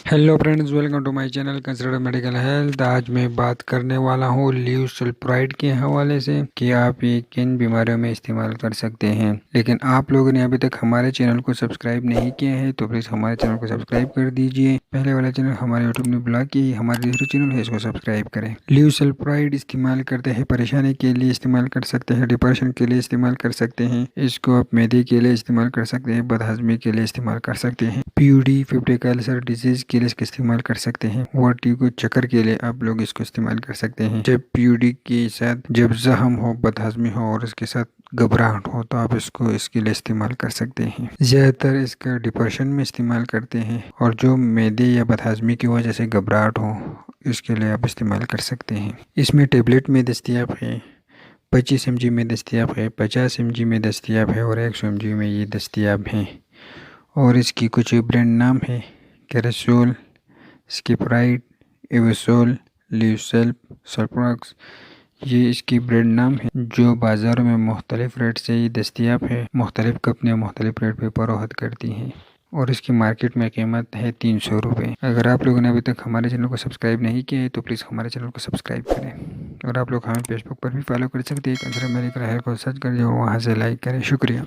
Hello friends, welcome to my channel consultant medical health. आज मैं बात करने वाला हूँ ल्यूसल्प्राइड के हवाले से कि आप ये किन बीमारियों में इस्तेमाल कर सकते हैं। लेकिन आप लोगों ने अभी तक हमारे चैनल को सब्सक्राइब नहीं किया है तो प्लीज़ हमारे चैनल को सब्सक्राइब कर दीजिए। पहले वाला चैनल हमारे यूट्यूब ने ब्लॉक किया, हमारे दूसरे चैनल है इसको सब्सक्राइब करें। ल्यूसल्प्राइड इस्तेमाल करते हैं परेशानी के लिए इस्तेमाल कर सकते हैं, डिप्रेशन के लिए इस्तेमाल कर सकते हैं, इसको आप मैदे के लिए इस्तेमाल कर सकते हैं, बदहजमी के लिए इस्तेमाल कर सकते हैं, पीयूडी पेप्टिक अल्सर डिजीज के लिए इसका इस्तेमाल कर सकते हैं, वर्टिगो चक्कर के लिए आप लोग इसको इस्तेमाल कर सकते हैं। जब पीयूडी के साथ जब जख्म हो, बदहजमी हो और इसके साथ घबराहट हो तो आप इसको इसके लिए इस्तेमाल कर सकते हैं। ज़्यादातर इसका डिप्रेशन में इस्तेमाल करते हैं और जो मैदे या बदहजमी की वजह से घबराहट हो इसके लिए आप इस्तेमाल कर सकते हैं। इसमें टेबलेट में दस्तियाब है, 25 mg में दस्तियाब है, 50 mg में दस्तियाब है और 100 mg में ये दस्तियाब हैं। और इसकी कुछ ब्रांड नाम है कैरासोल, स्किपराइड, एवोसोल, ल्यूसेल्प, सल्प्रोक्स। ये इसकी ब्रांड नाम है जो बाज़ारों में मुख्तलिफ रेट से ये दस्तियाब है। मुख्तलिफ कंपनियाँ मुख्तलिफ रेट पर फरोख्त करती हैं और इसकी मार्केट में कीमत है 300 रुपये। अगर आप लोगों ने अभी तक हमारे चैनल को सब्सक्राइब नहीं किया है तो प्लीज़ हमारे चैनल को सब्सक्राइब करें और आप लोग हमें फेसबुक पर भी फॉलो कर सकते हैं। कंसल्टेंट मेडिकल हेल्थ को सर्च करिए और वहाँ से लाइक करें। शुक्रिया।